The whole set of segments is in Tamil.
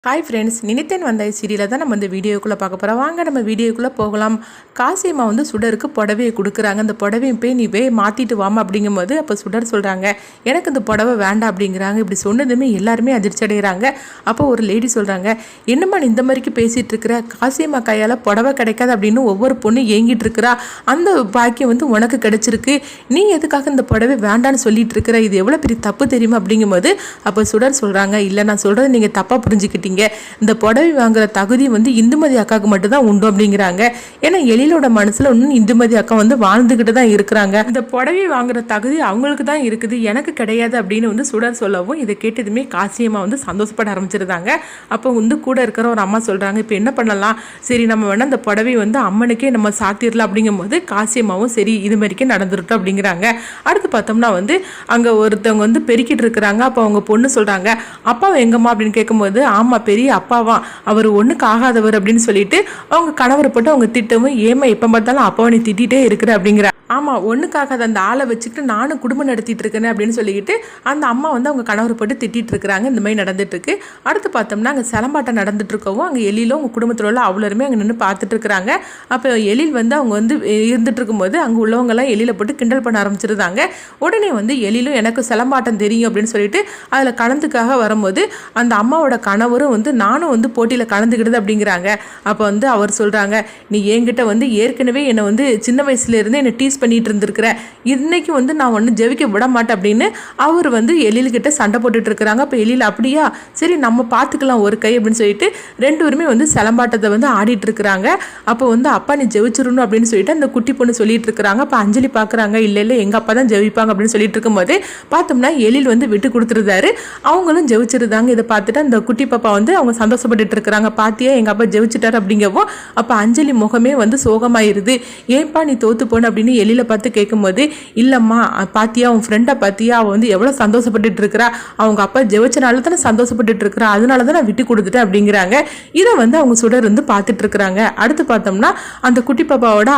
ஹாய் ஃப்ரெண்ட்ஸ், நினைத்தேன் வந்தாய் சீரியலை தான் நம்ம இந்த வீடியோக்குள்ளே பார்க்க போகிறோம். வாங்க நம்ம வீடியோக்குள்ளே போகலாம். காசியம்மா சுடருக்கு புடவையை கொடுக்குறாங்க. அந்த புடவையும் போய் நீ மாற்றிட்டு வாமா அப்படிங்கும்போது அப்போ சுடர் சொல்கிறாங்க, எனக்கு இந்த புடவை வேண்டாம் அப்படிங்கிறாங்க. இப்படி சொன்னதுமே எல்லாருமே அதிர்ச்சி அடைகிறாங்க. அப்போ ஒரு லேடி சொல்கிறாங்க, என்னம்மா நீ இந்த மாதிரிக்கு பேசிகிட்டு இருக்கிற, காசியம்மா கையால் புடவை கிடைக்காது அப்படின்னு ஒவ்வொரு பொண்ணு ஏங்கிட்டு இருக்கிறா, அந்த பாக்கியம் உனக்கு கிடைச்சிருக்கு, நீ எதுக்காக இந்த புடவை வேண்டான்னு சொல்லிட்டு இருக்கிற, இது எவ்வளோ பெரிய தப்பு தெரியுமா அப்படிங்கும்போது அப்போ சுடர் சொல்கிறாங்க, இல்லை நான் சொல்கிறது நீங்கள் தப்பாக புரிஞ்சுக்கிட்டீங்க, இந்த புடவை வாங்குற தகுதி இந்துமதி அக்காவுக்கு மட்டும் தான் உண்டு அப்படிங்கிறாங்க. ஏன்னா எழிலோட மனசுல இன்னும் இந்துமதி அக்கா வாழ்ந்துகிட்டு தான் இருக்கிறாங்க. இந்த புடவை வாங்குற தகுதி அவங்களுக்கு தான் இருக்குது, எனக்கு கிடையாது அப்படின்னு சுடர் சொல்லவும் இதை கேட்டதுமே காசியம்மா சந்தோஷப்பட ஆரம்பிச்சிருந்தாங்க. அப்போ கூட இருக்கிற ஒரு அம்மா சொல்றாங்க, இப்போ என்ன பண்ணலாம், சரி நம்ம வேணா இந்த புடவை அம்மனுக்கே நம்ம சாத்திரலாம் அப்படிங்கும் போது காசியம்மாவும் சரி இது மாதிரிக்கே நடந்துருட்டோம் அப்படிங்கிறாங்க. அடுத்து பார்த்தோம்னா அங்க ஒருத்தவங்க பெருக்கிட்டு இருக்கிறாங்க. அப்போ அவங்க பொண்ணு சொல்றாங்க, அப்பாவை எங்கம்மா அப்படின்னு கேட்கும்போது, ஆமா பெரிய அப்பாவா, அவர் ஒண்ணுக்கு ஆகாதவர் அப்படின்னு சொல்லிட்டு அவங்க கணவரை போட்டு அவங்க திட்டவும், ஏமா எப்ப பார்த்தாலும் அப்பாவை நீ திட்டிகிட்டே இருக்கிற அப்படிங்கிற, ஆமாம் ஒன்றுக்காக அந்த ஆளை வச்சுக்கிட்டு நானும் குடும்பம் நடத்திட்டு இருக்கேன் அப்படின்னு சொல்லிக்கிட்டு அந்த அம்மா அவங்க கணவரை போட்டு திட்டிகிட்டு இருக்கிறாங்க. இந்த மாதிரி நடந்துட்டுருக்கு. அடுத்து பார்த்தோம்னா அங்கே சிலம்பாட்டம் நடந்துட்டு இருக்கவும் அங்கே எழிலும் அவங்க குடும்பத்தில் உள்ள அவ்வளோருமே அங்கே நின்று பார்த்துட்டு இருக்கிறாங்க. அப்போ எழில் அவங்க இருந்துட்டு இருக்கும்போது அங்கே உள்ளவங்கெல்லாம் எழில போட்டு கிண்டல் பண்ண ஆரம்பிச்சிருந்தாங்க. உடனே எழிலும் எனக்கு சிலம்பாட்டம் தெரியும் அப்படின்னு சொல்லிட்டு அதில் கலந்துக்காக வரும்போது அந்த அம்மாவோட கணவரும் நானும் போட்டியில் கலந்துக்கிடுது அப்படிங்கிறாங்க. அப்போ அவர் சொல்கிறாங்க, நீ என்கிட்ட ஏற்கனவே என்னை சின்ன வயசுலேருந்து என்னை டீஸ் பண்ணிட்டு இருந்திருக்கிற, இன்னைக்கு நான் ஜெயிக்க விட மாட்டேன் அப்படின்னு அவர் எழில்கிட்ட சண்டை போட்டுட்டு இருக்கிறாங்க. அப்போ எழில் அப்படியா, சரி நம்ம பார்த்துக்கலாம் ஒரு கை அப்படின்னு சொல்லிட்டு ரெண்டு பேருமே சிலம்பாட்டத்தை ஆடிட்டு இருக்கிறாங்க. அப்போ அப்பா நீ ஜெயிச்சிடணும் அப்படின்னு சொல்லிட்டு அந்த குட்டி பொண்ணு சொல்லிட்டு இருக்கிறாங்க. அப்போ அஞ்சலி பார்க்குறாங்க, இல்லை இல்லை எங்கள் அப்பா தான் ஜெயிப்பாங்க அப்படின்னு சொல்லிட்டு இருக்கும்போது பார்த்தோம்னா எழில் விட்டு கொடுத்துருந்தாரு, அவங்களும் ஜெயிச்சிருந்தாங்க. இதை பார்த்துட்டு அந்த குட்டி பாப்பா அவங்க சந்தோஷப்பட்டு இருக்கிறாங்க, பாத்தியா எங்கள் அப்பா ஜெயிச்சிட்டாரு அப்படிங்கவும் அப்போ அஞ்சலி முகமே சோகமாயிருது. ஏன்பா நீ தோத்து போன அப்படின்னு எழில பார்த்து கேட்கும்போது, இல்லம்மா பாத்தியா உன் ஃப்ரெண்டை பாத்தியா, அவள் எவ்வளோ சந்தோஷப்பட்டு இருக்கிறா, அவங்க அப்பா ஜெயிச்சனால தானே சந்தோஷப்பட்டு இருக்கிறா, அதனால தான் நான் விட்டு கொடுத்துட்டேன் அப்படிங்கிறாங்க. இதை அவங்க சுடர் பார்த்துட்டு இருக்கிறாங்க. அடுத்து பார்த்தோம்னா அந்த குட்டி பாப்பாவோட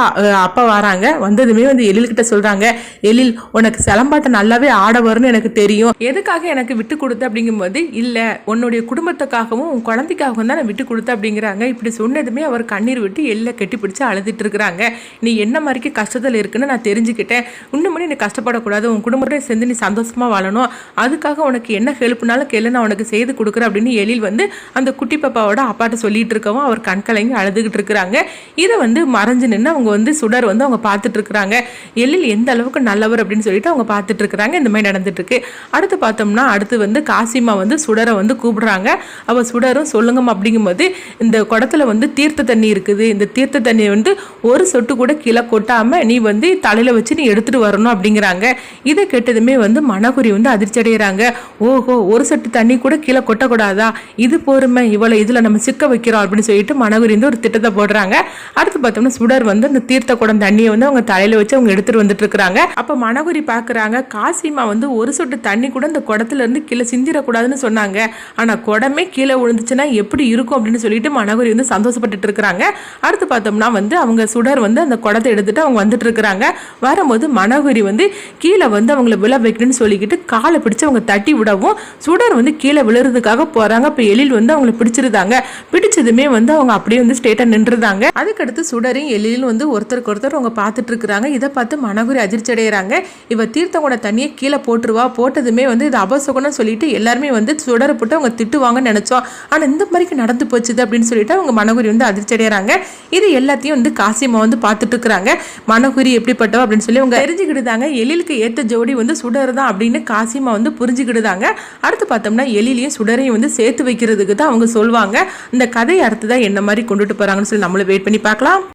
அப்பா வராங்க. வந்ததுமே எழில்கிட்ட சொல்றாங்க, எழில் உனக்கு சிலம்பாட்டம் நல்லாவே ஆட வரும்னு எனக்கு தெரியும், எதுக்காக எனக்கு விட்டு கொடுத்த அப்படிங்கும்போது, இல்லை உன்னுடைய குடும்பத்துக்காகவும் உன் குழந்தைக்காகவும் தான் நான் விட்டு கொடுத்தேன் அப்படிங்கிறாங்க. இப்படி சொன்னதுமே அவர் கண்ணீர் விட்டு எல்லாம் கெட்டி பிடிச்சி அழுதுட்டு இருக்கிறாங்க. நீ என்ன மாதிரிக்கு கஷ்டத்தில் இருக்குன்னு நான் தெரிஞ்சுக்கிட்டேன், இன்னும் நீ கஷ்டப்படக்கூடாது, உன் குடும்பத்தை சேர்ந்து நீ சந்தோஷமா வாழணும், அதுக்காக உனக்கு என்ன ஹெல்ப்னாலும் கேளு நான் உனக்கு செய்து கொடுக்குறேன் அப்படின்னு எழில் அந்த குட்டி பாப்பாவோட அப்பாட்ட சொல்லிட்டு இருக்கவும் அவர் கண்கலங்கி அழுதுகிட்டு இருக்கிறாங்க. இதை மறைஞ்சு நின்று அவங்க சுடர் அவங்க பார்த்துட்டு இருக்கிறாங்க. எழில் எந்த அளவுக்கு நல்லவர் அப்படின்னு சொல்லிட்டு அவங்க பார்த்துட்டு இருக்கிறாங்க. இந்த மாதிரி நடந்துட்டு இருக்கு. அடுத்து பார்த்தோம்னா அடுத்து காசிமா சுடரை கூப்பிடுறாங்க. அவ சுடரும் சொல்லுங்கம்மா அப்படிங்கும்போது, இந்த குடத்துல தீர்த்த தண்ணி இருக்குது, இந்த தீர்த்த தண்ணி ஒரு சொட்டு கூட கீழே கொட்டாம நீ தலையில வச்சு நீ எடுத்துட்டு வரணும் அப்படிங்கிறாங்க. இதை கேட்டதுமே மனகுரி அதிர்ச்சி அடைகிறாங்க. ஓஹோ, ஒரு சொட்டு தண்ணி கூட கீழே கொட்டக்கூடாதா, இது பொறுமை, இவ்வளவு இதுல நம்ம சிக்க வைக்கிறோம் அப்படின்னு சொல்லிட்டு மனகுரி ஒரு திட்டத்தை போடுறாங்க. அடுத்து பார்த்தோம்னா சுடர் அந்த தீர்த்த குடம் தண்ணியை அவங்க தலையில வச்சு அவங்க எடுத்துட்டு வந்துட்டு இருக்கிறாங்க. அப்ப மனகுரி பாக்குறாங்க, காசிமா ஒரு சொட்டு தண்ணி கூட இந்த குடத்துல இருந்து கீழே சிந்திரக்கூடாதுன்னு சொன்னாங்க, ஆனா குடமே கீழே விழுந்துச்சுன்னா எப்படி இருக்கும் அப்படின்னு சொல்லிட்டு மனகுரி சந்தோஷப்பட்டு இருக்கிறாங்க. அடுத்து பார்த்தோம்னா அவங்க சுடர் அந்த குடத்தை எடுத்துட்டு அவங்க வந்துட்டு இருக்கிறாங்க. வரும்போது மனகுரி கீழே அவங்கள விழ வைக்கணும்னு சொல்லிக்கிட்டு காலை பிடிச்சு அவங்க தட்டி விடவும் சுடர் கீழே விழுறதுக்காக போறாங்க. இப்போ எழில் அவங்களை பிடிச்சிருந்தாங்க. பிடிச்சதுமே அவங்க அப்படியே ஸ்ட்ரெயிட்டா நின்றுதாங்க. அதுக்கடுத்து சுடரையும் எழிலும் ஒருத்தருக்கு ஒருத்தர் அவங்க பார்த்துட்டு இருக்கிறாங்க. இதை பார்த்து மனகுரி அதிர்ச்சி அடைகிறாங்க. இவ தீர்த்தங்கூட தண்ணியை கீழே போட்டுருவா, போட்டதுமே இது அபசகுணம் சொல்லிட்டு எல்லாருமே சுடரை போட்டு அவங்க திட்டுவாங்கன்னு நினைச்சோம், ஆனா இந்த மாதிரிக்கு நடந்து போச்சுது அப்படின்னு சொல்லிட்டு அவங்க மனகுரி அதிர்ச்சி அடைகிறாங்க. இது எல்லாத்தையும் காசிமா பார்த்துட்டு இருக்கிறாங்க. மனகுரி எப்படிப்பட்டவ அப்படின்னு சொல்லி அவங்க தெரிஞ்சுக்கிட்டுதாங்க. எழிலுக்கு ஏத்த ஜோடி சுடர் தான் அப்படின்னு காசிமா புரிஞ்சுக்கிட்டுதாங்க. அடுத்து பார்த்தோம்னா எழிலையும் சுடரையும் சேர்த்து வைக்கிறதுக்கு தான் அவங்க சொல்லுவாங்க. இந்த கதையை அடுத்ததான் என்ன மாதிரி கொண்டுட்டு போறாங்கன்னு சொல்லி நம்மளும் வெயிட் பண்ணி பார்க்கலாம்.